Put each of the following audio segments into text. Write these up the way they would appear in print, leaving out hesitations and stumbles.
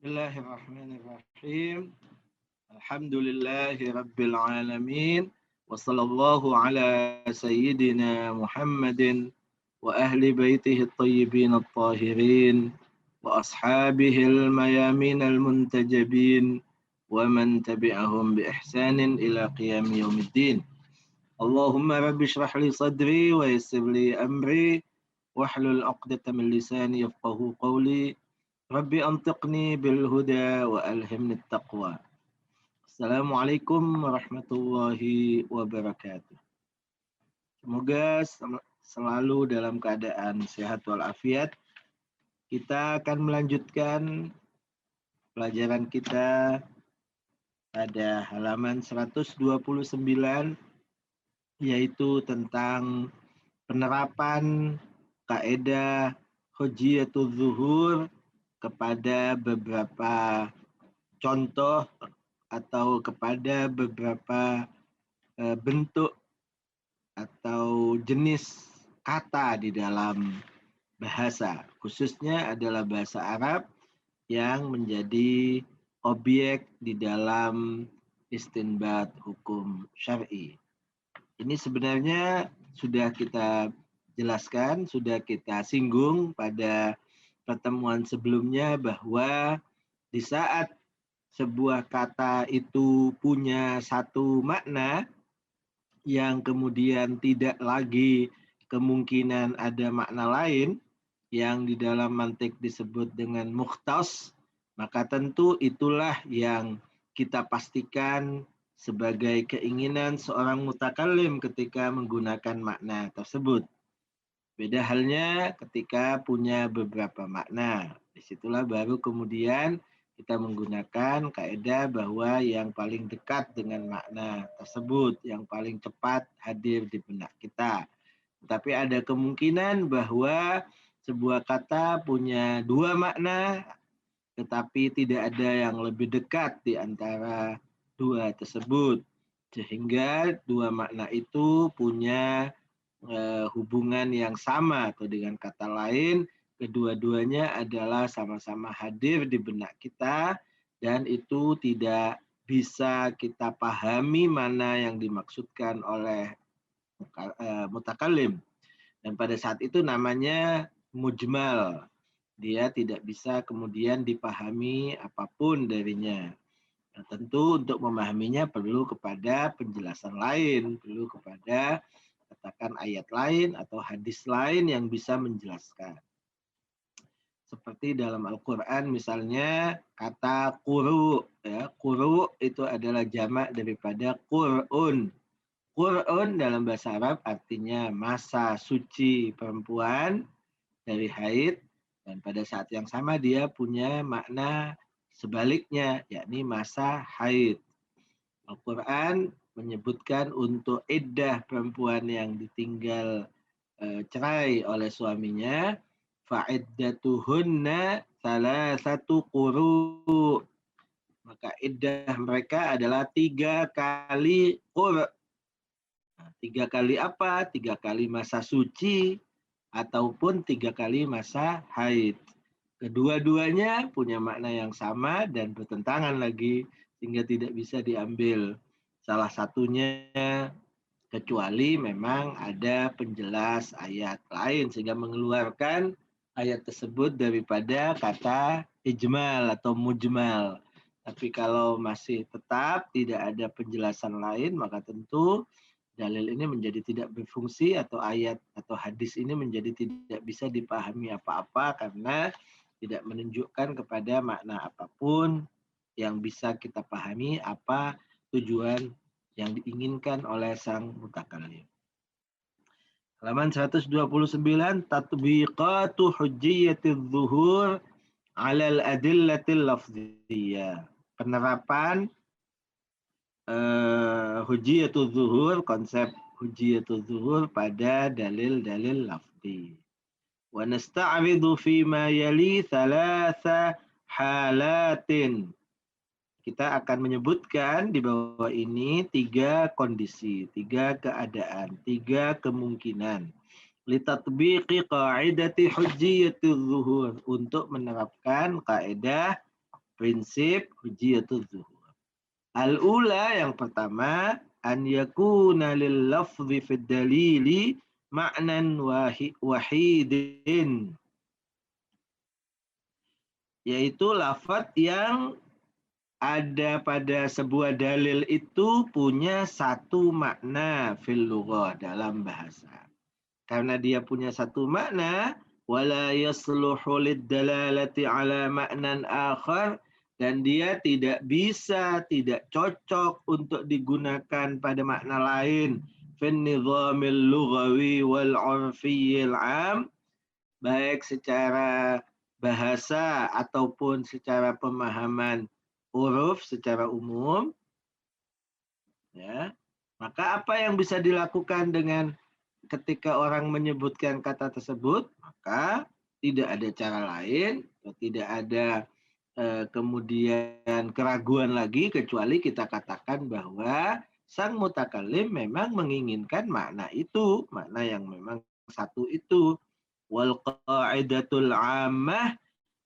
Bismillahirrahmanirrahim. Alhamdulillahi rabbil alamin. Wa sallallahu ala sayyidina Muhammadin wa ahli baitihi at-tayyibin at-tahirin wa ashabihi al-mayamin al-muntajabin wa man tabi'ahum bi ihsanin ila qiyam yaumiddin. Allahumma rabbi shrah li sadri wa yassir li amri wahlul 'uqdatam min lisani yafqahu qawli. Rabbi antiqni bil huda wa alhimni taqwa. Assalamualaikum warahmatullahi wabarakatuh. Semoga selalu dalam keadaan sehat walafiat. Kita akan melanjutkan pelajaran kita pada halaman 129, yaitu tentang penerapan kaidah hujjatul zuhur kepada beberapa contoh atau kepada beberapa bentuk atau jenis kata di dalam bahasa, khususnya adalah bahasa Arab yang menjadi objek di dalam istinbat hukum syar'i. Ini sebenarnya sudah kita jelaskan, sudah kita singgung pada pertemuan sebelumnya bahwa di saat sebuah kata itu punya satu makna yang kemudian tidak lagi kemungkinan ada makna lain yang di dalam mantik disebut dengan mukhtas, maka tentu itulah yang kita pastikan sebagai keinginan seorang mutakallim ketika menggunakan makna tersebut. Beda halnya ketika punya beberapa makna. Disitulah baru kemudian kita menggunakan kaidah bahwa yang paling dekat dengan makna tersebut, yang paling cepat hadir di benak kita. Tapi ada kemungkinan bahwa sebuah kata punya dua makna, tetapi tidak ada yang lebih dekat di antara dua tersebut. Sehingga dua makna itu punya hubungan yang sama, atau dengan kata lain kedua-duanya adalah sama-sama hadir di benak kita dan itu tidak bisa kita pahami mana yang dimaksudkan oleh mutakallim, dan pada saat itu namanya mujmal. Dia tidak bisa kemudian dipahami apapun darinya. Nah, tentu untuk memahaminya perlu kepada penjelasan lain, perlu kepada katakan ayat lain atau hadis lain yang bisa menjelaskan. Seperti dalam Al-Quran misalnya kata quru, ya, quru itu adalah jamak daripada qur'un. Qur'un dalam bahasa Arab artinya masa suci perempuan dari haid, dan pada saat yang sama dia punya makna sebaliknya, yakni masa haid. Al-Quran menyebutkan untuk iddah perempuan yang ditinggal cerai oleh suaminya, fa'iddatuhunna salasatu quru. Maka iddah mereka adalah 3 kali qur'. Nah, 3 kali apa? 3 kali masa suci ataupun 3 kali masa haid. Kedua-duanya punya makna yang sama dan bertentangan lagi, sehingga tidak bisa diambil salah satunya kecuali memang ada penjelas ayat lain sehingga mengeluarkan ayat tersebut daripada kata ijmal atau mujmal. Tapi kalau masih tetap tidak ada penjelasan lain, maka tentu dalil ini menjadi tidak berfungsi atau ayat atau hadis ini menjadi tidak bisa dipahami apa-apa karena tidak menunjukkan kepada makna apapun yang bisa kita pahami apa tujuan yang diinginkan oleh sang mutakallim. Halaman 129, tatbiqatu hujjiyatil zuhur 'ala al-adillatil lafziyah. Penerapan hujjiyatul zuhur, konsep hujjiyatul zuhur pada dalil-dalil lafzi. Wa nasta'ridu fi ma yali thalatha halatin. Kita akan menyebutkan di bawah ini 3 kondisi, 3 keadaan, 3 kemungkinan. Litatbiqi qa'idati hujjiyatul zuhur, untuk menerapkan kaidah prinsip hujjatul zuhur. Al-ula yang pertama, an yakuna lil lafzi fid dalili ma'nan wahidin, yaitu lafaz yang ada pada sebuah dalil itu punya satu makna fil lughah, dalam bahasa. Karena dia punya satu makna, wala yasluhu lid-dalalati ala ma'nan akhar, dan dia tidak bisa, tidak cocok untuk digunakan pada makna lain fin nizamil lughawi wal 'urfiyyil 'am, baik secara bahasa ataupun secara pemahaman huruf secara umum, ya. Maka apa yang bisa dilakukan dengan ketika orang menyebutkan kata tersebut? Maka tidak ada cara lain, atau tidak ada kemudian keraguan lagi, kecuali kita katakan bahwa sang mutakallim memang menginginkan makna itu, makna yang memang satu itu. Wal qa'idatul 'ammah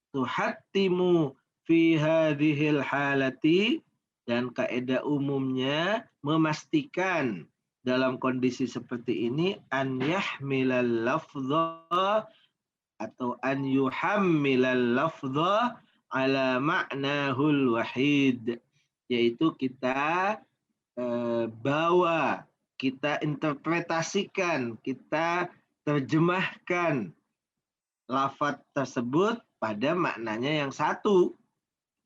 tuhattimu fi hadhil halati, dan kaidah umumnya memastikan dalam kondisi seperti ini an yahmilal lafdha atau an yuhammilal lafdha ala ma'nahul wahid, yaitu kita bawa, kita interpretasikan, kita terjemahkan lafaz tersebut pada maknanya yang satu.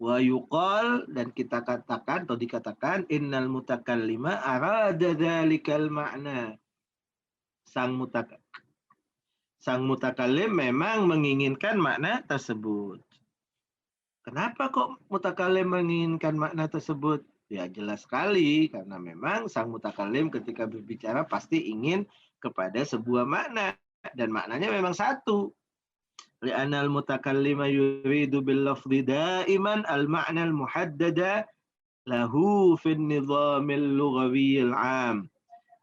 Wa yuqal, dan kita katakan atau dikatakan innal mutakallima arada dzalikal ma'na. Sang mutakallim memang menginginkan makna tersebut. Kenapa kok mutakallim menginginkan makna tersebut? Ya jelas sekali, karena memang sang mutakallim ketika berbicara pasti ingin kepada sebuah makna, dan maknanya memang satu. Li'anna al-mutakallima yuridu bil lafzi daiman al-ma'na al-muhaddada lahu fi an-nizamil lughawiyil 'am.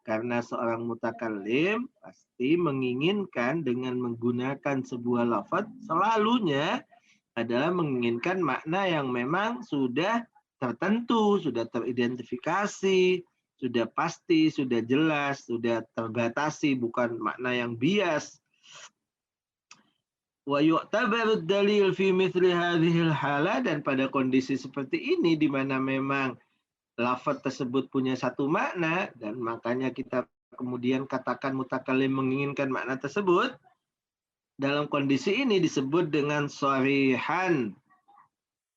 Karena seorang mutakallim pasti menginginkan dengan menggunakan sebuah lafaz selalunya adalah menginginkan makna yang memang sudah tertentu, sudah teridentifikasi, sudah pasti, sudah jelas, sudah terbatasi, bukan makna yang bias. Wa yu'tabaru dalil fi mithli hadhil hala, dan pada kondisi seperti ini di mana memang lafaz tersebut punya satu makna, dan makanya kita kemudian katakan mutakallim menginginkan makna tersebut, dalam kondisi ini disebut dengan sharihan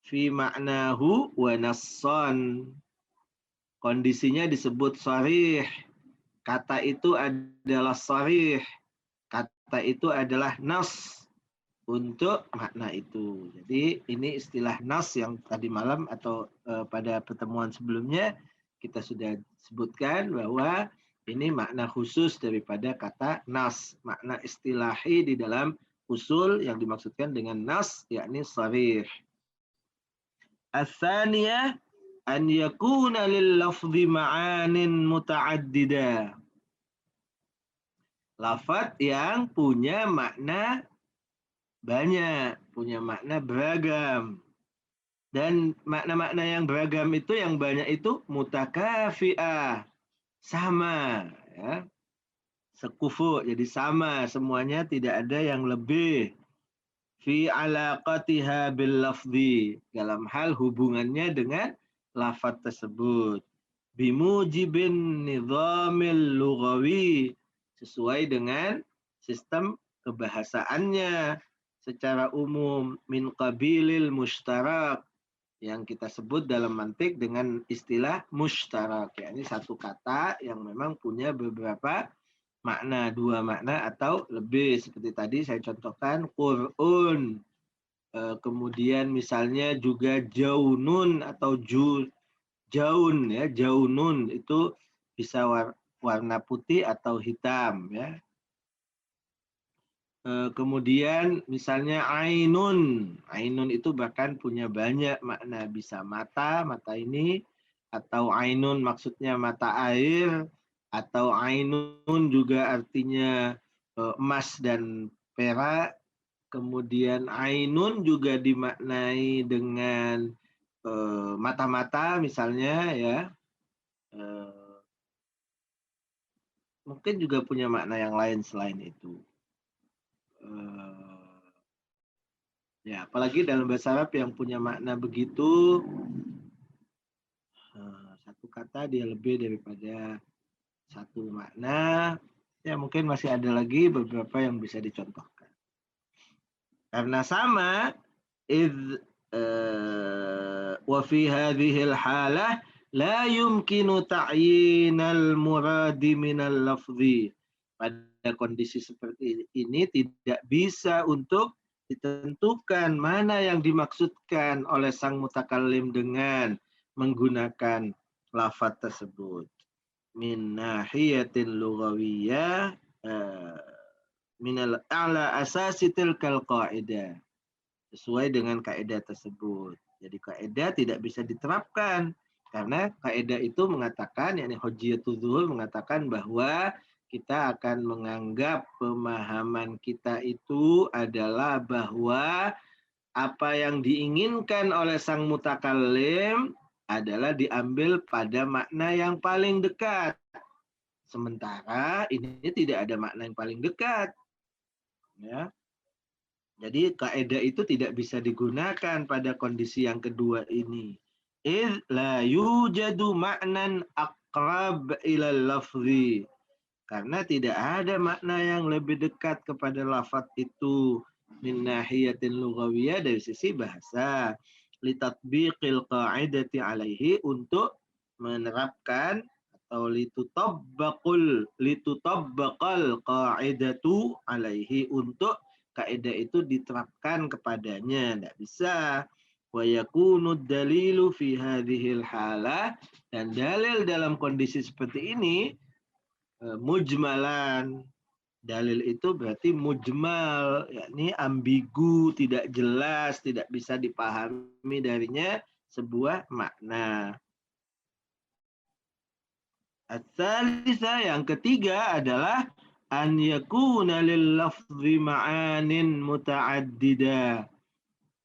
fi ma'nahu wa nassan. Kondisinya disebut sharih. Kata itu adalah sharih. Kata itu adalah nas untuk makna itu. Jadi ini istilah nas yang tadi malam atau pada pertemuan sebelumnya kita sudah sebutkan bahwa ini makna khusus daripada kata nas, makna istilahi di dalam usul yang dimaksudkan dengan nas yakni sharih. Ats-tsaniyah an yakuna lil lafzi ma'anin muta'addida. Lafaz yang punya makna banyak, punya makna beragam. Dan makna-makna yang beragam itu, yang banyak itu mutakafi'ah, sama, ya. Sekufu, jadi sama, semuanya tidak ada yang lebih. Fi alaqatiha bil lafzi, dalam hal hubungannya dengan lafaz tersebut. Bimujibin nizamil lughawi, sesuai dengan sistem kebahasaannya secara umum, min qabilil mushtarak, yang kita sebut dalam mantik dengan istilah mushtarak, yakni satu kata yang memang punya beberapa makna, dua makna atau lebih, seperti tadi saya contohkan Qur'un, kemudian misalnya juga jaunun atau jaun, ya, jaunun itu bisa warna putih atau hitam, ya. Kemudian misalnya ainun, ainun itu bahkan punya banyak makna, bisa mata, mata ini, atau ainun maksudnya mata air, atau ainun juga artinya emas dan perak, kemudian ainun juga dimaknai dengan mata-mata misalnya ya. Mungkin juga punya makna yang lain selain itu. Ya, apalagi dalam bahasa Arab yang punya makna begitu, satu kata dia lebih daripada satu makna. Ya, mungkin masih ada lagi beberapa yang bisa dicontohkan. Karena sama, wa fi hadhil halah la yumkinu ta'yinal muradi minal lafzi. Pada kondisi seperti ini tidak bisa untuk ditentukan mana yang dimaksudkan oleh sang mutakallim dengan menggunakan lafaz tersebut. Min nahiyatin lughawiyah minal a'la asasi tilkal qa'idah. Sesuai dengan kaidah tersebut. Jadi kaidah tidak bisa diterapkan karena kaidah itu mengatakan, yakni hujjatul zuhur mengatakan bahwa kita akan menganggap pemahaman kita itu adalah bahwa apa yang diinginkan oleh sang mutakallim adalah diambil pada makna yang paling dekat. Sementara ini tidak ada makna yang paling dekat. Ya. Jadi kaidah itu tidak bisa digunakan pada kondisi yang kedua ini. Idz la yujadu ma'nan aqrab ilal lafzi. Karena tidak ada makna yang lebih dekat kepada lafaz itu min nahiyatin lughawiyah dari sisi bahasa. Litatbiqil qa'idati alaihi, untuk menerapkan atau litutabbaqal qa'idatu alaihi, untuk kaidah itu diterapkan kepadanya. Tidak bisa. Wa yakunu dalilu fi hadhil halah, dan dalil dalam kondisi seperti ini mujmalan. Dalil itu berarti mujmal, yakni ambigu, tidak jelas, tidak bisa dipahami darinya sebuah makna. Ats-tsalitsah, yang ketiga adalah an yakuna lil lafzi ma'anin muta'addida.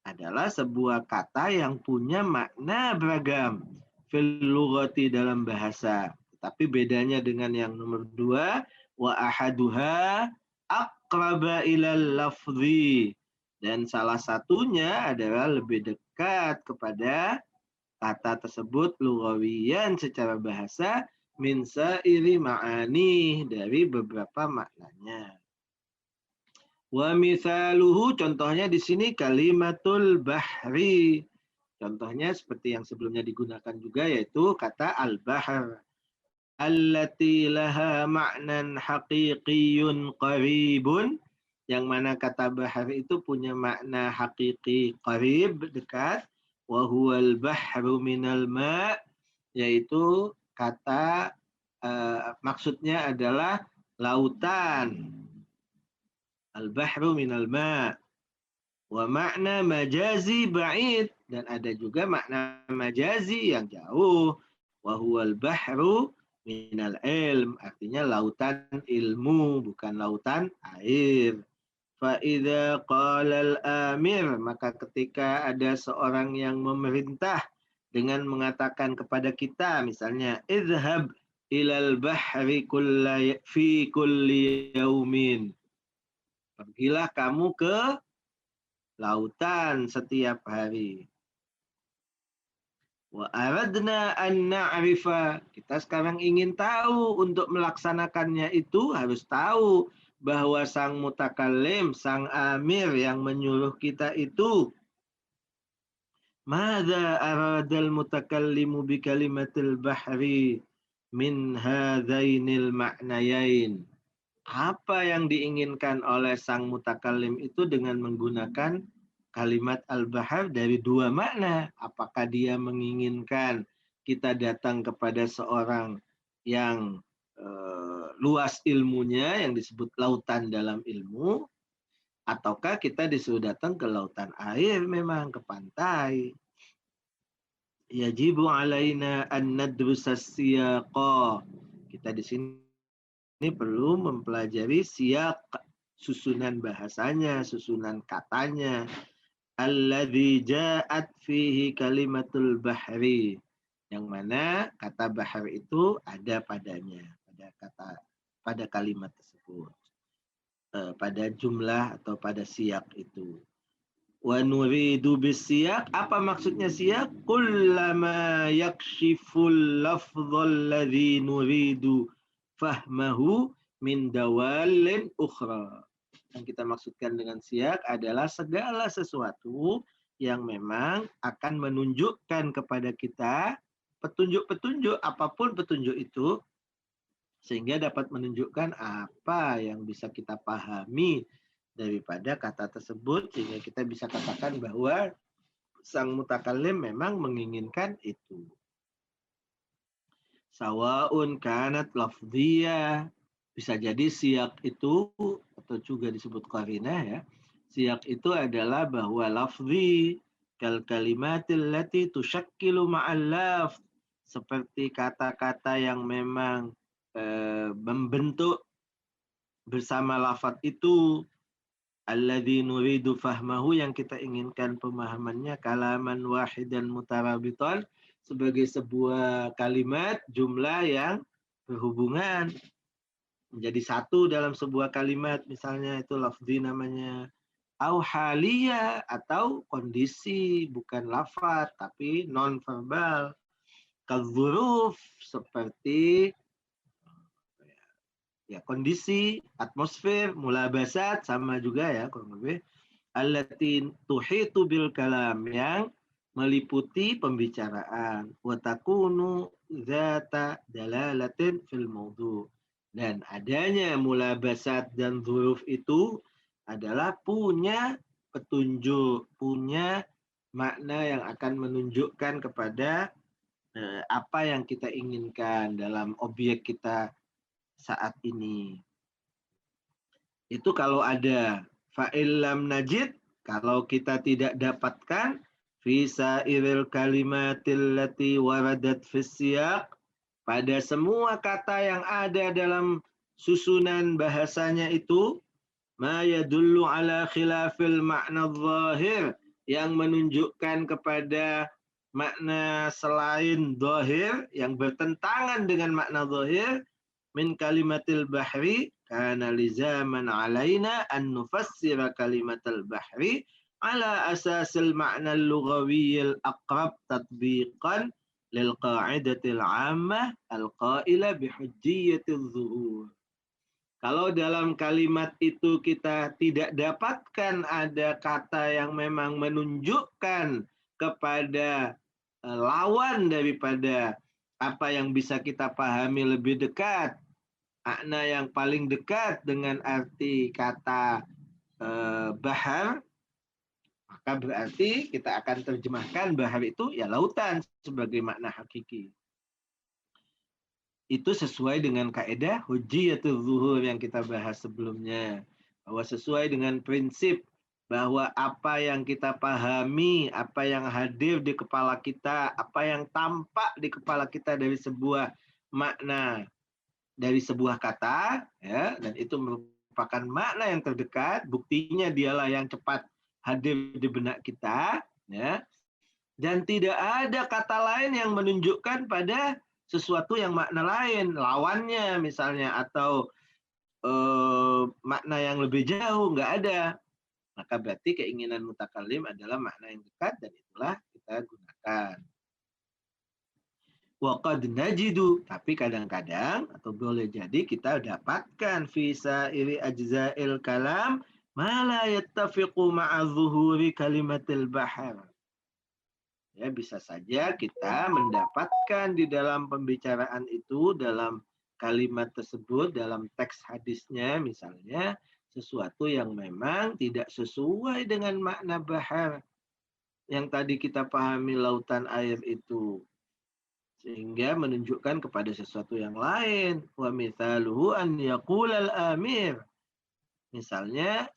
Adalah sebuah kata yang punya makna beragam fil lughati, dalam bahasa. Tapi bedanya dengan yang nomor 2, wa ahaduha aqraba ilal lafzi, dan salah satunya adalah lebih dekat kepada kata tersebut lughawiyan secara bahasa min sa'iri ma'ani, dari beberapa maknanya. Wa mithaluhu, contohnya di sini kalimatul bahri. Contohnya seperti yang sebelumnya digunakan juga, yaitu kata al-bahr. Allati laha ma'nan haqiqiyun qaribun, yang mana kata bahar itu punya makna hakiki qarib, dekat. Wa huwal bahru minal ma', yaitu kata maksudnya adalah lautan. Al-bahru minal ma'. Wa makna majazi ba'id, dan ada juga makna majazi yang jauh. Wa huwal bahru minal ilm, artinya lautan ilmu, bukan lautan air. Fa idza qala al-amir, maka ketika ada seorang yang memerintah dengan mengatakan kepada kita, misalnya idhab ilal bahri fi kulli yaumin, pergilah kamu ke lautan setiap hari. Wa aradna an na'rifa, kita sekarang ingin tahu, untuk melaksanakannya itu harus tahu bahwa sang mutakallim, sang amir yang menyuruh kita itu, madza aradal mutakallimu bi kalimatil bahri min hadzainil ma'nayain. Apa yang diinginkan oleh sang mutakallim itu dengan menggunakan kalimat al-bahar dari dua makna. Apakah dia menginginkan kita datang kepada seorang yang luas ilmunya, yang disebut lautan dalam ilmu, ataukah kita disuruh datang ke lautan air, memang ke pantai. Yajibu alaina an nadrusa siyaqa. Kita di sini perlu mempelajari siyak. susunan bahasanya, susunan katanya. Alladzi ja'at fihi kalimatul bahri, yang mana kata bahar itu ada padanya, pada kalimat tersebut, pada jumlah atau pada siyak itu. Wa nuridu bisiyak, apa maksudnya siyak? Kullama yakshiful lafdhal ladzi nuridu fahmahu min dawalin ukhra. Yang kita maksudkan dengan siyak adalah segala sesuatu yang memang akan menunjukkan kepada kita petunjuk-petunjuk, apapun petunjuk itu, sehingga dapat menunjukkan apa yang bisa kita pahami daripada kata tersebut, sehingga kita bisa katakan bahwa sang mutakallim memang menginginkan itu. Sawaun kanat lafdhiyah, bisa jadi siyak itu, atau juga disebut qarinah ya, siyak itu adalah bahwa lafzi kal kalimatil lati tusyakkilu ma'al lafz, seperti kata-kata yang memang membentuk bersama lafaz itu, alladzi nuridu fahmahu, yang kita inginkan pemahamannya, kalaman wahidan mutarabitan, sebagai sebuah kalimat jumlah yang berhubungan menjadi satu dalam sebuah kalimat, misalnya itu lafzi namanya, au haliyah, atau kondisi bukan lafaz tapi non verbal, kadzuruf, seperti ya kondisi, atmosfer, mulabasat, sama juga ya kurang lebih, allati tuhitu bil kalam, yang meliputi pembicaraan, wa takunu dzata dalalatin fil mawdu', dan adanya mulabasat dan dzuruf itu adalah punya petunjuk, punya makna yang akan menunjukkan kepada apa yang kita inginkan dalam objek kita saat ini. Itu kalau ada. Fa'illam najid, kalau kita tidak dapatkan, fisa iril kalimatil lati waradat fis-siyaq, pada semua kata yang ada dalam susunan bahasanya itu, ma yadullu ala khilafil makna zahir, yang menunjukkan kepada makna selain zahir, yang bertentangan dengan makna zahir, min kalimatil bahri, kana lizaman alaina an nufassira kalimatal bahri ala asasil ma'na al-lughawiyil aqrab tatbiqan lil qa'idatil 'ammah al-qaila bihujjiyatil zuhur. Kalau dalam kalimat itu kita tidak dapatkan ada kata yang memang menunjukkan kepada lawan daripada apa yang bisa kita pahami lebih dekat, makna yang paling dekat dengan arti kata bahar, maka berarti kita akan terjemahkan bahar itu ya lautan sebagai makna hakiki. Itu sesuai dengan kaidah hujjiyatul zuhur yang kita bahas sebelumnya, bahwa sesuai dengan prinsip bahwa apa yang kita pahami, apa yang hadir di kepala kita, apa yang tampak di kepala kita dari sebuah makna, dari sebuah kata, ya, dan itu merupakan makna yang terdekat, buktinya dialah yang cepat hadir di benak kita, ya, dan tidak ada kata lain yang menunjukkan pada sesuatu yang makna lain, lawannya misalnya, atau makna yang lebih jauh, nggak ada. Maka berarti keinginan mutakallim adalah makna yang dekat, dan itulah kita gunakan. Waqad najidu, tapi kadang-kadang atau boleh jadi kita dapatkan fisa iri ajza'il kalam ma la yattafiqu ma'a zuhuri kalimatil bahar. Ya, bisa saja kita mendapatkan di dalam pembicaraan itu, dalam kalimat tersebut, dalam teks hadisnya misalnya, sesuatu yang memang tidak sesuai dengan makna bahar yang tadi kita pahami, lautan air itu, sehingga menunjukkan kepada sesuatu yang lain. Wa mithaluhu an yaqulal amir, misalnya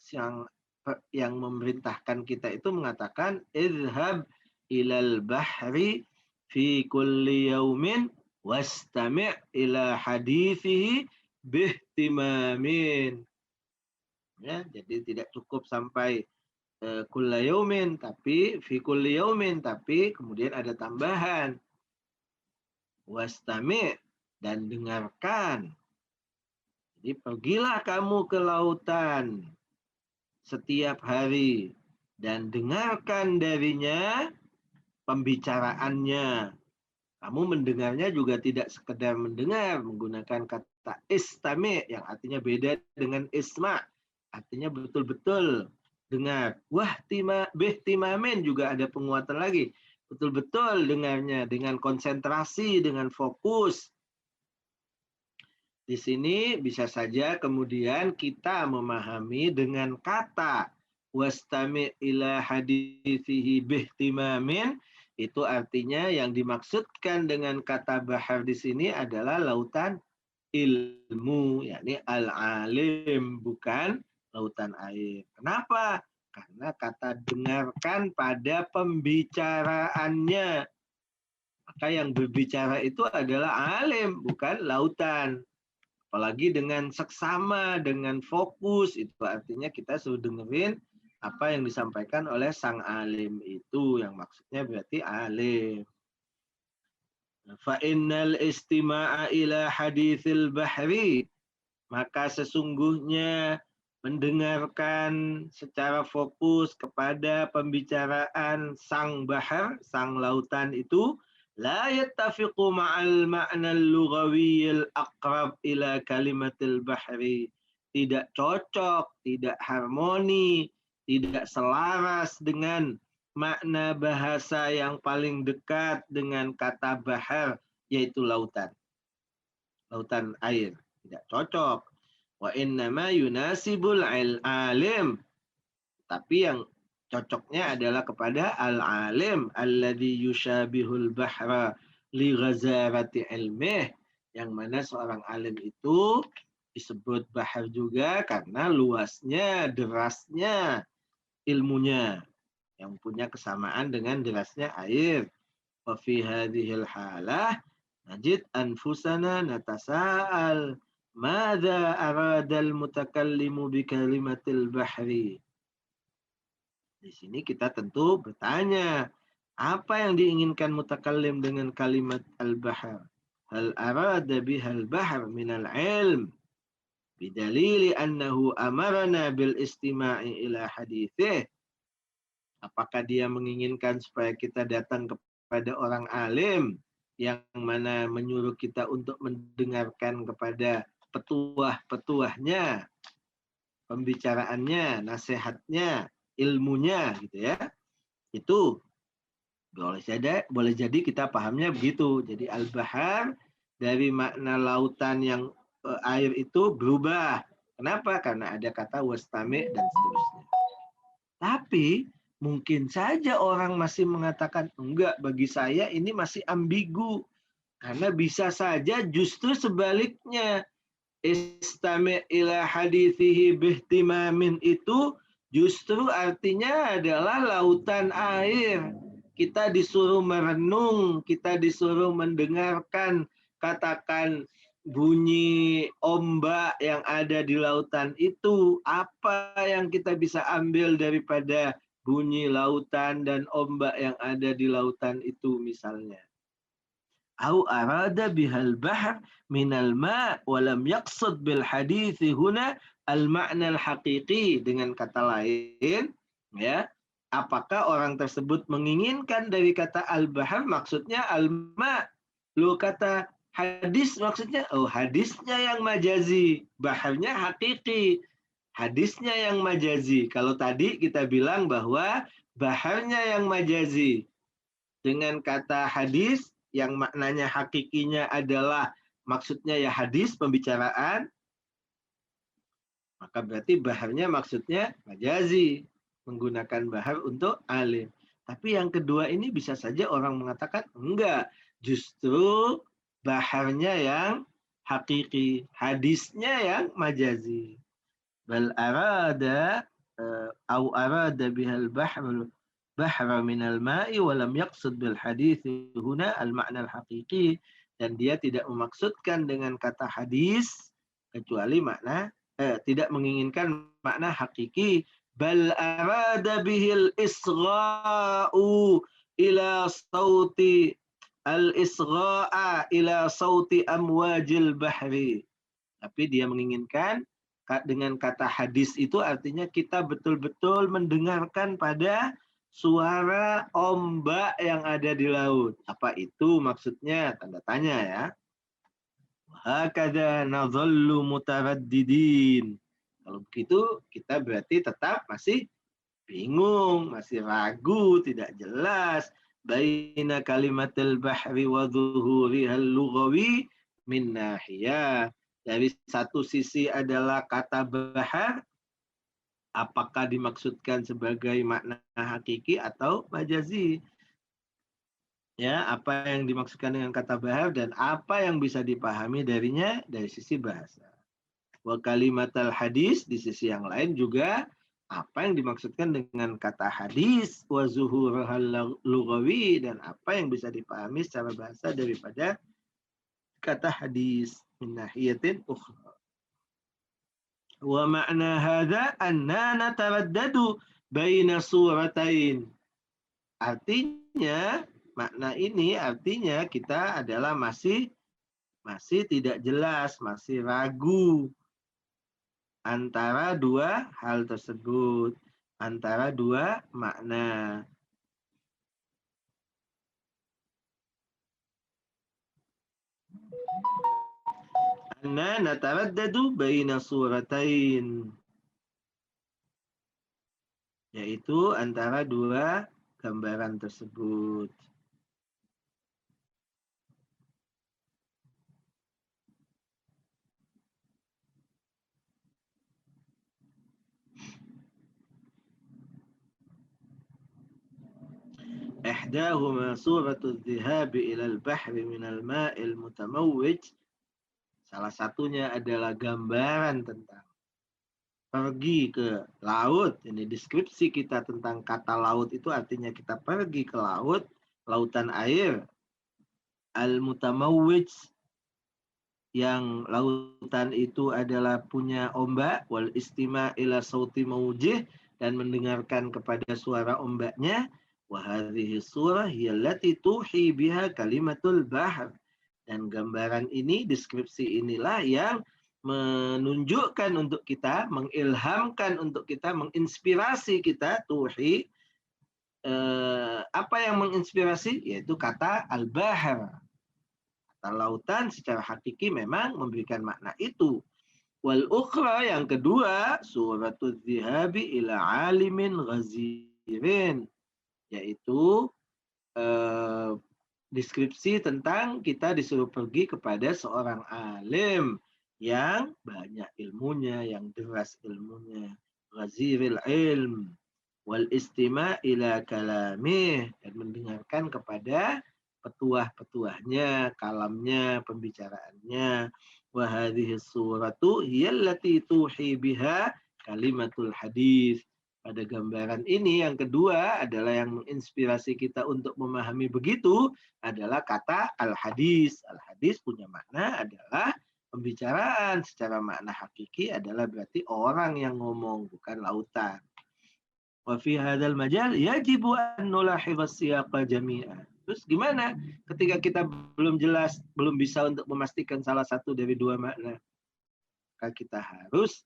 yang memerintahkan kita itu mengatakan idhab ilal bahri fi kulli yaumin wastami' ila hadithihi bihtimamin. Ya, jadi tidak cukup sampai kulla yaumin, tapi fi kulli yaumin, tapi kemudian ada tambahan. Wastami' dan dengarkan. Jadi pergilah kamu ke lautan setiap hari dan dengarkan darinya pembicaraannya. Kamu mendengarnya juga tidak sekedar mendengar, menggunakan kata istami' yang artinya beda dengan isma'. Artinya betul-betul dengar. Wah, timamin juga ada penguatan lagi. Betul-betul dengarnya dengan konsentrasi, dengan fokus. Di sini bisa saja kemudian kita memahami dengan kata wastami' ila hadithihi bihtimamin, itu artinya yang dimaksudkan dengan kata bahar di sini adalah lautan ilmu, yakni al-alim, bukan lautan air. Kenapa? Karena kata dengarkan pada pembicaraannya. Maka yang berbicara itu adalah alim, bukan lautan. Apalagi dengan seksama, dengan fokus, itu artinya kita suruh dengerin apa yang disampaikan oleh sang alim itu, yang maksudnya berarti alim. Fa'innal istima'a ila hadithil bahri, maka sesungguhnya mendengarkan secara fokus kepada pembicaraan sang bahar, sang lautan itu, la yattafiqu ma'al ma'na al-lughawi al-aqrab ila kalimatil bahri. Tidak cocok, tidak harmoni, tidak selaras dengan makna bahasa yang paling dekat dengan kata bahar, yaitu lautan. Lautan air. Tidak cocok. Wa innama yunasibul alim. Tapi yang cocoknya adalah kepada al-alim alladhi yushabihul bahra li ghazarati ilmih, yang mana seorang alim itu disebut bahar juga karena luasnya, derasnya ilmunya, yang punya kesamaan dengan derasnya air. Wa fi hadhil halah najid anfusana natasa'al madza aradal mutakallimu bi kalimatil bahri. Di sini kita tentu bertanya, apa yang diinginkan mutakallim dengan kalimat al-bahr? Hal arada bihal bahr minal ilm bidalili annahu amarana bil istima'i ila hadithih. Apakah dia menginginkan supaya kita datang kepada orang alim yang mana menyuruh kita untuk mendengarkan kepada petuah-petuahnya, pembicaraannya, nasihatnya, ilmunya, gitu ya. Itu boleh jadi kita pahamnya begitu. Jadi al-bahar dari makna lautan yang air itu berubah. Kenapa? Karena ada kata wastami dan seterusnya. Tapi mungkin saja orang masih mengatakan, enggak, bagi saya ini masih ambigu. Karena bisa saja justru sebaliknya. Istami' ila hadithihi bihtimamin itu justru artinya adalah lautan air. Kita disuruh merenung, kita disuruh mendengarkan, katakan bunyi ombak yang ada di lautan itu. Apa yang kita bisa ambil daripada bunyi lautan dan ombak yang ada di lautan itu misalnya. Au arada bihal bahr minal ma' walam yaqsud bil hadithi huna al ma'na al haqiqi. Dengan kata lain, ya, apakah orang tersebut menginginkan dari kata al bahr maksudnya al ma'? Lu kata hadis maksudnya, oh hadisnya yang majazi, baharnya hakiki. Hadisnya yang majazi. Kalau tadi kita bilang bahwa baharnya yang majazi. Dengan kata hadis yang maknanya hakikinya adalah maksudnya ya hadis, pembicaraan, maka berarti baharnya maksudnya majazi, menggunakan bahar untuk alim. Tapi yang kedua ini bisa saja orang mengatakan enggak, justru baharnya yang hakiki, hadisnya yang majazi. Bal arada au arada bihal bahra minal ma'i walam yaqsud bil hadits huna al ma'na al haqiqi, dan dia tidak memaksudkan dengan kata hadis kecuali makna tidak menginginkan makna hakiki, bal arada bihil isra'u ila sauti al-isra'a ila sauti amwajil bahri. Tapi dia menginginkan dengan kata hadis itu artinya kita betul-betul mendengarkan pada suara ombak yang ada di laut. Apa itu maksudnya? Tanda tanya ya. Hakadha nadhallu mutaraddidin. Kalau begitu kita berarti tetap masih bingung, masih ragu, tidak jelas. Baina kalimatil bahri wa dhuhurihal lughawi min nahiyah. Dari satu sisi adalah kata bahar, apakah dimaksudkan sebagai makna hakiki atau majazi. Ya, apa yang dimaksudkan dengan kata bahar dan apa yang bisa dipahami darinya dari sisi bahasa. Wa kalimatal hadis di sisi yang lain juga apa yang dimaksudkan dengan kata hadis wa zuhurul lughawi dan apa yang bisa dipahami secara bahasa daripada kata hadis min nahiyatin ukhra. Wa ma'na hadza anna nataraddadu baina suratain. Artinya makna ini artinya kita adalah masih tidak jelas, masih ragu antara dua hal tersebut, antara dua makna. Anna nataraddadu baina suratain, yaitu antara dua gambaran tersebut. إحداهما سورة الذهاب إلى البحر من الماء المتموج. Salah satunya adalah gambaran tentang pergi ke laut. Ini deskripsi kita tentang kata laut itu artinya kita pergi ke laut, lautan air. Al-mutamawwij, yang lautan itu adalah punya ombak, wal istima' ila sauti mawjih, dan mendengarkan kepada suara ombaknya. Wa hadhihi surah hiyallati tuhi biha kalimatul bahr. Dan gambaran ini, deskripsi inilah yang menunjukkan untuk kita, mengilhamkan untuk kita, menginspirasi kita, tuhi. Apa yang menginspirasi? Yaitu kata al-bahr. Kata lautan secara hakiki memang memberikan makna itu. Wal ukhra, yang kedua, suratul zihabi ila alimin ghazirin, yaitu deskripsi tentang kita disuruh pergi kepada seorang alim yang banyak ilmunya, yang deras ilmunya, ghaziril ilm, wal istima' ila kalamih, dan mendengarkan kepada petuah-petuahnya, kalamnya, pembicaraannya. Wa hadhihi suratu hiyallati tuhi biha kalimatul hadis. Pada gambaran ini yang kedua adalah yang menginspirasi kita untuk memahami begitu adalah kata al-hadis. Al-hadis punya makna adalah pembicaraan, secara makna hakiki adalah berarti orang yang ngomong, bukan lautan. Wa fi hadzal majal yajibu an nulahidha siyaqa jami'an. Terus gimana ketika kita belum jelas, belum bisa untuk memastikan salah satu dari dua makna? Maka kita harus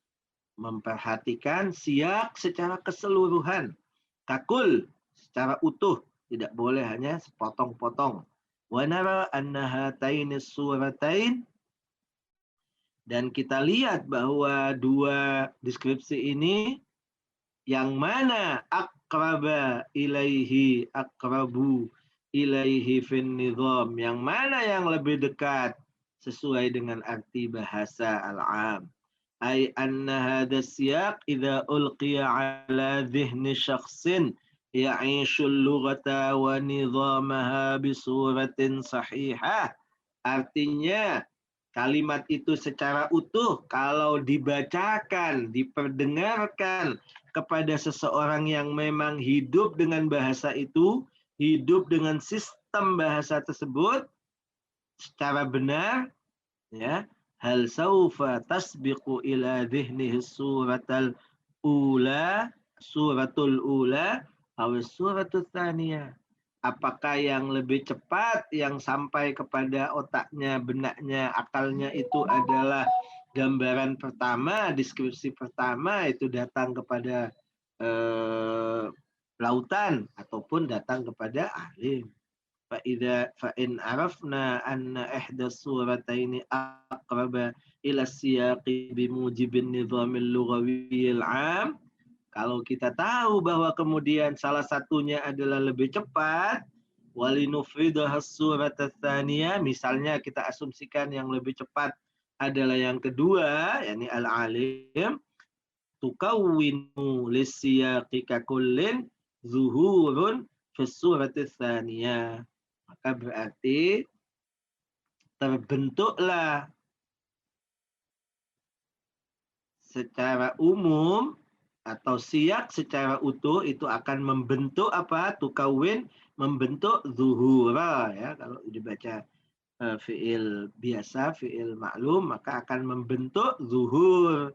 memperhatikan siyak secara keseluruhan, kakul secara utuh, tidak boleh hanya sepotong-potong. Wa nara anna hataini suratain, dan kita lihat bahwa dua deskripsi ini yang mana akraba ilaihi akrabu ilaihi fin nizam, yang mana yang lebih dekat sesuai dengan arti bahasa al-am. Ay anna hadha siyaq idza ulqiya ala dhihni shakhsin ya'ishu al-lughata wa nizamaha bisuratin sahihah. Artinya kalimat itu secara utuh kalau dibacakan, diperdengarkan kepada seseorang yang memang hidup dengan bahasa itu, hidup dengan sistem bahasa tersebut secara benar, ya, hal saufa tasbiqu ila dhihnihi suratul ula aw suratul tsaniyah. Apakah yang lebih cepat yang sampai kepada otaknya, benaknya, akalnya itu adalah gambaran pertama, deskripsi pertama itu datang kepada lautan ataupun datang kepada alim. Fa'in arafna anna ihda surataini aqraba ila siyaqi bimujibin nizamil lughawiyil 'am. Kalau kita tahu bahwa kemudian salah satunya adalah lebih cepat, walinufridaha surat tsaniyah, misalnya kita asumsikan yang lebih cepat adalah yang kedua, yakni al-alim, tukawwinu lisiyaqi kakullin zuhurun fi surat tsaniyah. Maka berarti terbentuklah secara umum atau siyak secara utuh itu akan membentuk apa? Tukawin, membentuk zuhura, ya. Kalau dibaca fiil biasa, fiil maklum, maka akan membentuk zuhur.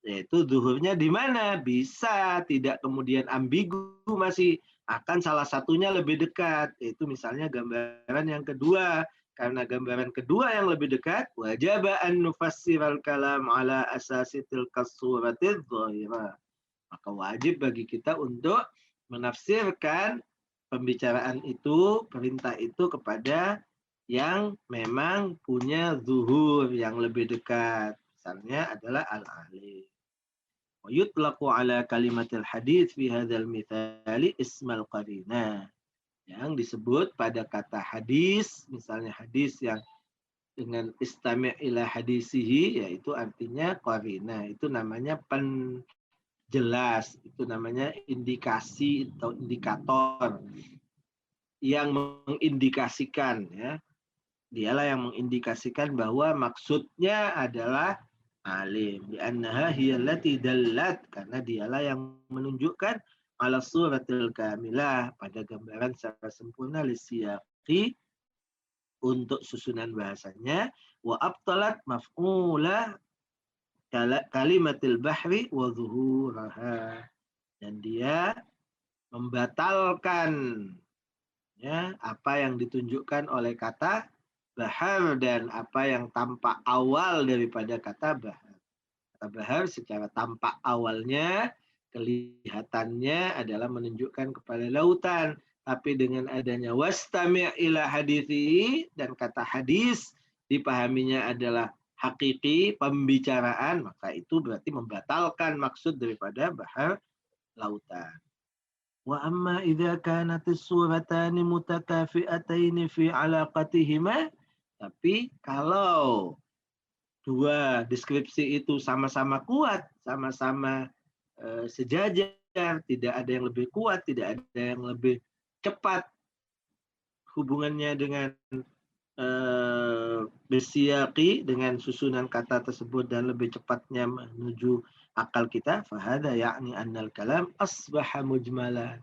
Yaitu zuhurnya di mana? Bisa tidak kemudian ambigu, masih akan salah satunya lebih dekat. Yaitu misalnya gambaran yang kedua. Karena gambaran kedua yang lebih dekat, wajib an nufassiral kalam ala asasi tilkas suratil dhahirah. Maka wajib bagi kita untuk menafsirkan pembicaraan itu, perintah itu kepada yang memang punya zuhur yang lebih dekat. Misalnya adalah al-alim. Wa yutlaqu ala kalimatil hadits fi hadzal mithali ismal qarinah. Yang disebut pada kata hadis, misalnya hadis yang dengan istami' ila hadisihi, yaitu artinya qarinah. Itu namanya jelas, itu namanya indikasi atau indikator yang mengindikasikan, ya. Dialah yang mengindikasikan bahwa maksudnya adalah alim. Li'annaha hiya allati dallat, karena dialah yang menunjukkan ala suratil kamilah, pada gambaran secara sempurna lisiyaqi, untuk susunan bahasanya, wa abtalat maf'ulah kalimatil bahri wa zuhuraha, dan dia membatalkan, ya, apa yang ditunjukkan oleh kata bahar dan apa yang tampak awal daripada kata bahar. Kata bahar secara tampak awalnya, kelihatannya adalah menunjukkan kepada lautan, tapi dengan adanya wastami' ila hadithi, dan kata hadis dipahaminya adalah hakiki, pembicaraan, maka itu berarti membatalkan maksud daripada bahar, lautan. Wa amma idza kanat as-suratani mutakafi'ataini fi 'alaqatihima, tapi kalau dua deskripsi itu sama-sama kuat, sama-sama sejajar, tidak ada yang lebih kuat, tidak ada yang lebih cepat hubungannya dengan bersiyaqi, dengan susunan kata tersebut, dan lebih cepatnya menuju akal kita, fahada yakni annal kalam asbaha mujmala.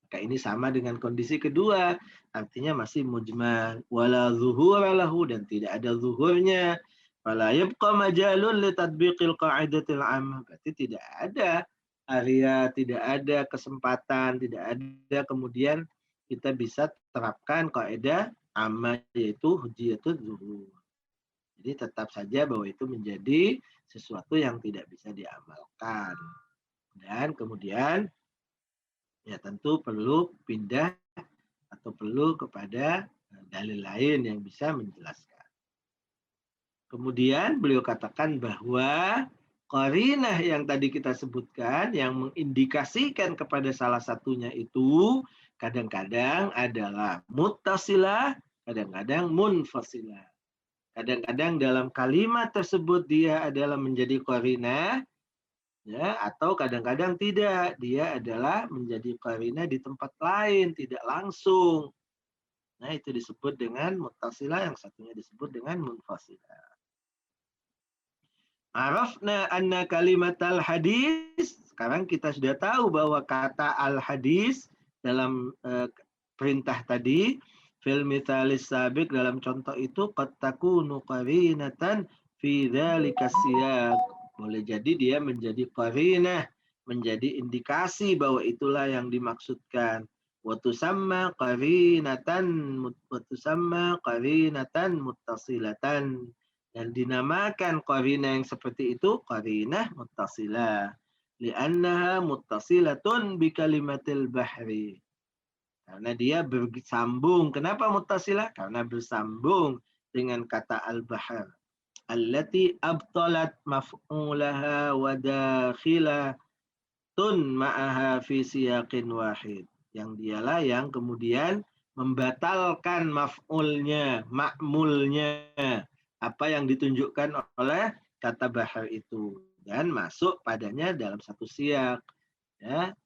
Maka ini sama dengan kondisi kedua, artinya masih mujmal, wala zuhura lahu, dan tidak ada zuhurnya, fala yabqa majalun li tatbiqil qa'idatil 'ammah, berarti tidak ada area, tidak ada kesempatan, tidak ada kemudian kita bisa terapkan kaidah amma, yaitu hujjatul zuhur. Jadi tetap saja bahwa itu menjadi sesuatu yang tidak bisa diamalkan. Dan kemudian ya tentu perlu pindah atau perlu kepada dalil lain yang bisa menjelaskan. Kemudian beliau katakan bahwa qarinah yang tadi kita sebutkan yang mengindikasikan kepada salah satunya itu kadang-kadang adalah muttasilah, kadang-kadang munfasilah. Kadang-kadang dalam kalimat tersebut dia adalah menjadi qarinah, ya, atau kadang-kadang tidak, dia adalah menjadi qarinah di tempat lain, tidak langsung. Nah, itu disebut dengan muttasilah, yang satunya disebut dengan munfasilah. Arafna anna kalimat al-hadis, sekarang kita sudah tahu bahwa kata al-hadis dalam perintah tadi, fil mithalis sabiq, dalam contoh itu, qad takunu qarinatan fi dzalika siyaq. Boleh jadi dia menjadi qarinah, menjadi indikasi bahwa itulah yang dimaksudkan. Wa tusamma qarinatan muttasilatan. Dan dinamakan qarinah yang seperti itu qarinah muttasilah. Li'annaha muttasilatun bi kalimatil bahri. Karena dia bersambung. Kenapa muttasilah? Karena bersambung dengan kata al-bahr. Allati abtalat maf'ulaha wa dakhilatun ma'aha fi siyaqin wahid. Yang dialah yang kemudian membatalkan maf'ulnya, ma'mulnya. Apa yang ditunjukkan oleh kata bahr itu. Dan masuk padanya dalam satu siyak. Ya.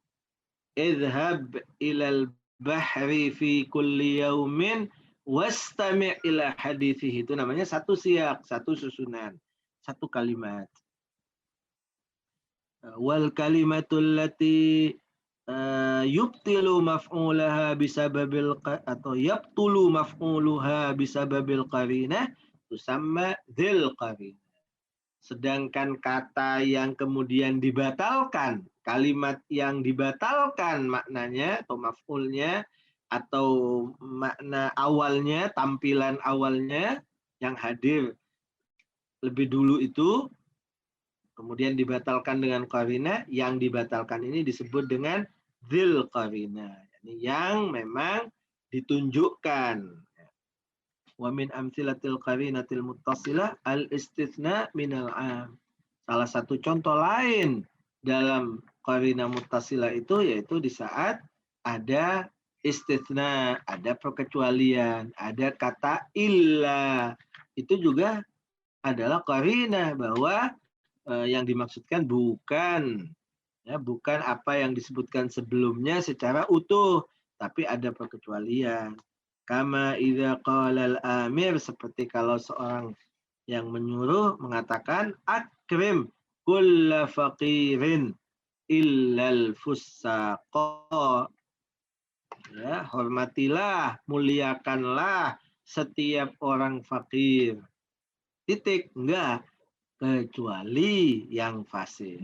Idhab ilal bahri fi kulli yaumin wastami' ila hadithihi. Itu namanya satu siyak, satu susunan, satu kalimat. Wal kalimatul lati yubtilu maf'ulaha bisababil atau yabtulu maf'uluha bisababil qarinah tusamma dzil qarinah. Sedangkan kata yang kemudian dibatalkan, kalimat yang dibatalkan maknanya atau maf'ulnya atau makna awalnya, tampilan awalnya yang hadir lebih dulu itu, kemudian dibatalkan dengan qarinah, yang dibatalkan ini disebut dengan dzil qarinah. Yang memang ditunjukkan. Wa min amtsilatil qarinatil muttasilah al-istitsna minal 'am. Salah satu contoh lain dalam qarinah muttasilah itu yaitu di saat ada istitsna, ada perkecualian, ada kata illa. Itu juga adalah qarinah bahwa yang dimaksudkan bukan apa yang disebutkan sebelumnya secara utuh, tapi ada perkecualian. Kama idza qala al-amir, seperti kalau seorang yang menyuruh mengatakan akrim kulla faqirin illal fussaqa. Ya, hormatilah, muliakanlah setiap orang fakir. Titik, enggak, kecuali yang fasik.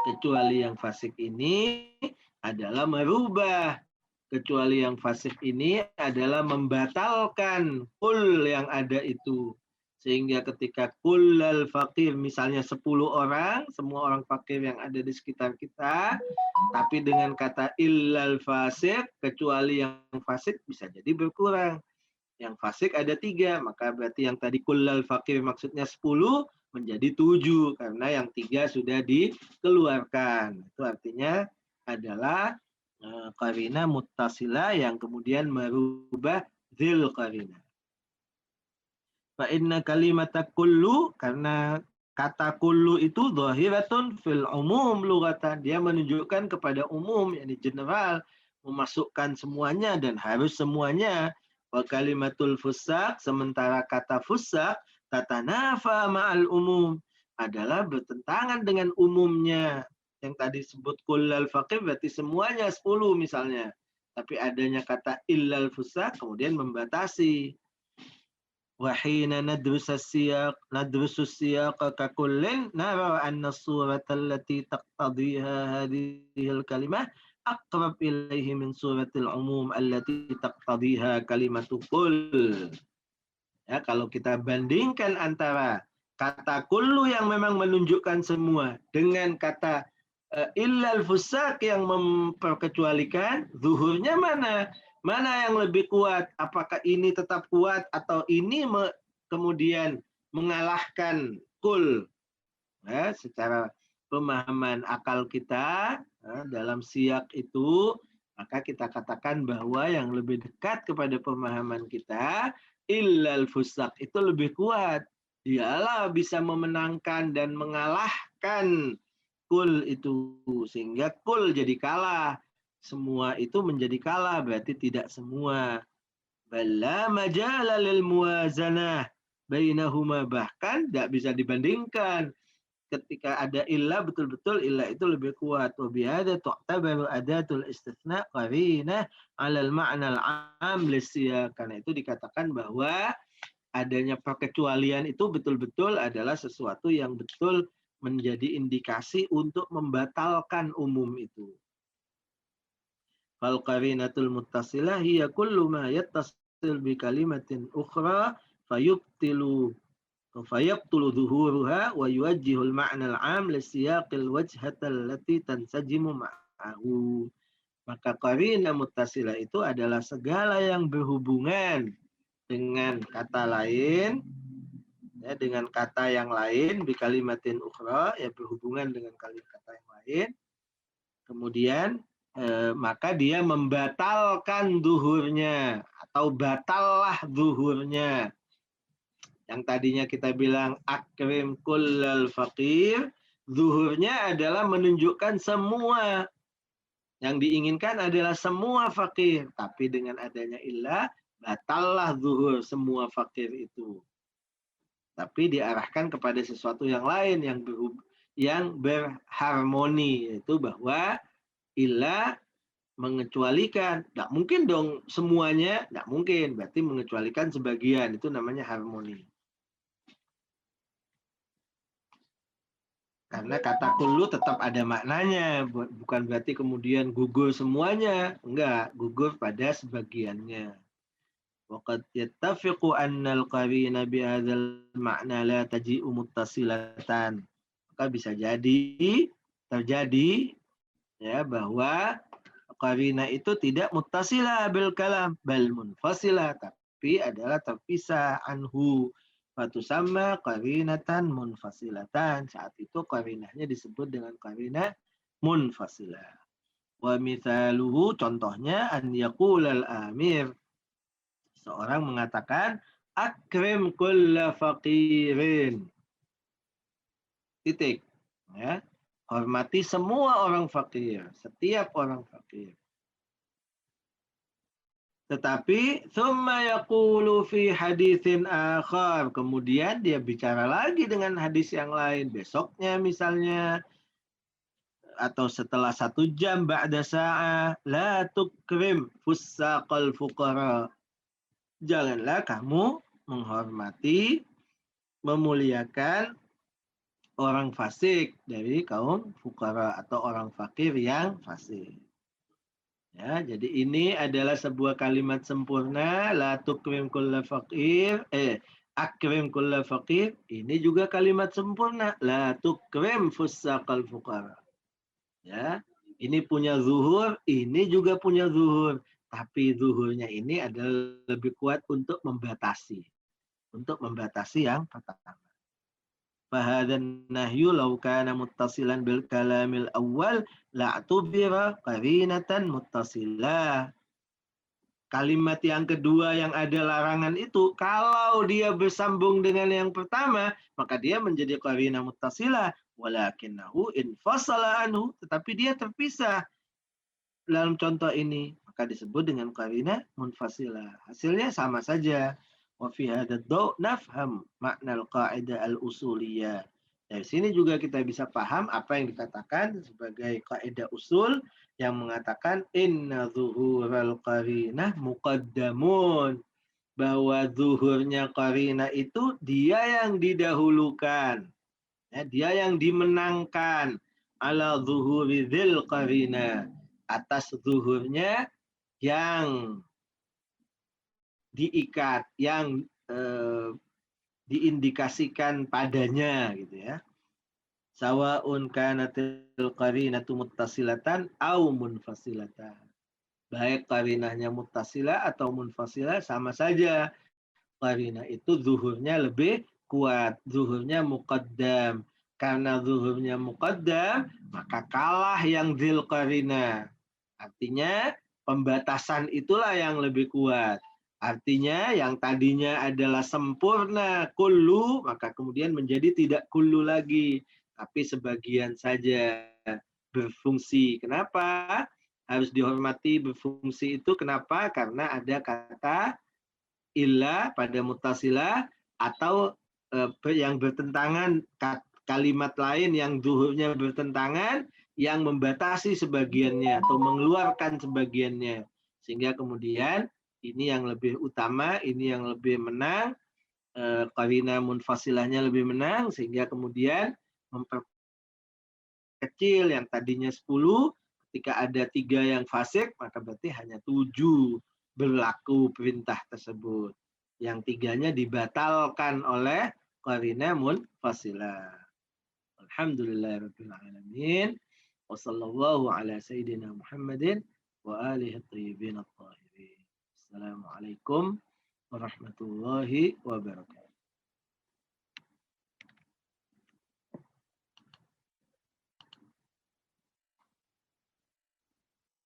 Kecuali yang fasik ini adalah merubah. Kecuali yang fasik ini adalah membatalkan kul yang ada itu. Sehingga ketika kullal fakir, misalnya 10 orang, semua orang fakir yang ada di sekitar kita, tapi dengan kata illal fasik, kecuali yang fasik, bisa jadi berkurang. Yang fasik ada 3, maka berarti yang tadi kullal fakir maksudnya 10, menjadi 7, karena yang 3 sudah dikeluarkan. Itu artinya adalah qarinah muttasilah yang kemudian merubah dzil qarinah. Fa inna kalimata kullu, karena kata kullu itu dhahiratun fil umum lughatan, dia menunjukkan kepada umum, yakni general, memasukkan semuanya dan harus semuanya. Wa kalimatul fusaq, sementara kata fusaq tatanafa ma'al umum, adalah bertentangan dengan umumnya. Yang tadi sebut kullal faqih berarti semuanya 10 misalnya. Tapi adanya kata illal fusaq kemudian membatasi. Wa hina nadrusus siyaq ka kullin nara anna surata allati taqtadiha hadhihi al-kalimah aqrab ilaihi min suratil umum allati taqtadiha kalimatu kull. Ya, kalau kita bandingkan antara kata kullu yang memang menunjukkan semua dengan kata illal fusaq yang memperkecualikan, zuhurnya mana? Mana yang lebih kuat? Apakah ini tetap kuat atau ini kemudian mengalahkan kul? Ya, secara pemahaman akal kita dalam siyak itu, maka kita katakan bahwa yang lebih dekat kepada pemahaman kita, illal fusaq itu lebih kuat. Dialah bisa memenangkan dan mengalahkan kul itu, sehingga kul jadi kalah, semua itu menjadi kalah, berarti tidak semua. Bala majala lil muwazanah bainahuma, bahkan tidak bisa dibandingkan. Ketika ada illa, betul-betul illa itu lebih kuat. Wa bihadza tu'tabaru adatul istitsna qarinah 'ala al-ma'na al-'am lisiyaq. Karena itu dikatakan bahwa adanya perkecualian itu betul-betul adalah sesuatu yang betul menjadi indikasi untuk membatalkan umum itu. Fal qarinatul muttasilah hiya kullu ma yattasil bi kalimatin ukhra fayubtilu dhuhuruha wa yuwajjihul ma'na al-'am li siyaqil wajhatal lati tansajimu ma'ahu. Maka qarinah muttasilah itu adalah segala yang berhubungan dengan kata lain, ya, dengan kata yang lain, bi kalimatin ukhra, ya berhubungan dengan kalimat kata yang lain. Kemudian maka dia membatalkan zuhurnya atau batallah zuhurnya. Yang tadinya kita bilang akrim kullal faqir, zuhurnya adalah menunjukkan semua. Yang diinginkan adalah semua fakir, tapi dengan adanya illah batallah zuhur semua fakir itu. Tapi diarahkan kepada sesuatu yang lain yang berharmoni, yaitu bahwa illah mengecualikan. Nggak mungkin dong semuanya, nggak mungkin. Berarti mengecualikan sebagian, itu namanya harmoni. Karena kata kullu tetap ada maknanya, bukan berarti kemudian gugur semuanya. Enggak, gugur pada sebagiannya. Waqad yattafiqu annal qarina bihadzal ma'na la taji'u muttasilatan. Maka bisa jadi terjadi ya bahwa qarina itu tidak muttasilah bil kalam bal munfasilah, tapi adalah terpisah anhu, fatusamma qarinatan munfasilatan. Saat itu qarinahnya disebut dengan qarinah munfasilah. Wa mithaluhu, contohnya, an yaqulal amir, seorang mengatakan akrim kulla faqirin, titik, ya, hormati semua orang fakir, setiap orang fakir. Tetapi thumma yaqulu fi haditsin akhar, kemudian dia bicara lagi dengan hadis yang lain besoknya misalnya, atau setelah 1 jam ba'da sa'ah, la tukrim fussaqal fuqara, janganlah kamu menghormati, memuliakan orang fasik dari kaum fukara atau orang fakir yang fasik. Ya, jadi ini adalah sebuah kalimat sempurna, la tukrim kulla faqir, akrim kulla faqir. Ini juga kalimat sempurna, la tukrim fussaqal fuqara. Ya, ini punya zuhur, ini juga punya zuhur, tapi zuhurnya ini adalah lebih kuat untuk membatasi yang pertama. Fahadan nahyu law kana muttasilan bil kalamil awal la'tubira qarinatan muttasilah. Kalimat yang kedua yang ada larangan itu, kalau dia bersambung dengan yang pertama, maka dia menjadi qarinah muttasilah. Walakinnahu infasala anhu, tetapi dia terpisah dalam contoh ini, maka disebut dengan qarinah munfasilah. Hasilnya sama saja. Wa fi hadzal daw nafham makna al-qa'idah al-usuliyah. Dari sini juga kita bisa paham apa yang dikatakan sebagai kaidah usul yang mengatakan inna zuhural qarinah muqaddamun, bahwa zuhurnya qarinah itu dia yang didahulukan, ya, dia yang dimenangkan, ala zuhuri dzil qarinah, atas zuhurnya yang diikat, yang diindikasikan padanya, gitu ya. Sawa'un kanatil qarinatu muttasilatan au munfasilatan. Baik qarinahnya muttasilah atau munfasilah sama saja. Qarinah itu zuhurnya lebih kuat, zuhurnya muqaddam. Karena zuhurnya muqaddam, maka kalah yang dzil qarinah. Artinya pembatasan itulah yang lebih kuat. Artinya yang tadinya adalah sempurna kullu, maka kemudian menjadi tidak kullu lagi, tapi sebagian saja berfungsi. Kenapa harus dihormati berfungsi itu? Kenapa? Karena ada kata illa pada muttasilah, atau yang bertentangan, kalimat lain yang zuhurnya bertentangan, yang membatasi sebagiannya atau mengeluarkan sebagiannya, sehingga kemudian ini yang lebih utama, ini yang lebih menang, qarina munfasilahnya lebih menang, sehingga kemudian memperkecil yang tadinya 10, ketika ada 3 yang fasik, maka berarti hanya 7 berlaku perintah tersebut. Yang 3-nya dibatalkan oleh qarina munfasilah. Alhamdulillahirabbil alamin. Wa sallallahu ala sayyidina Muhammadin wa alihi thayyibin at-tahirin. Assalamualaikum warahmatullahi wabarakatuh.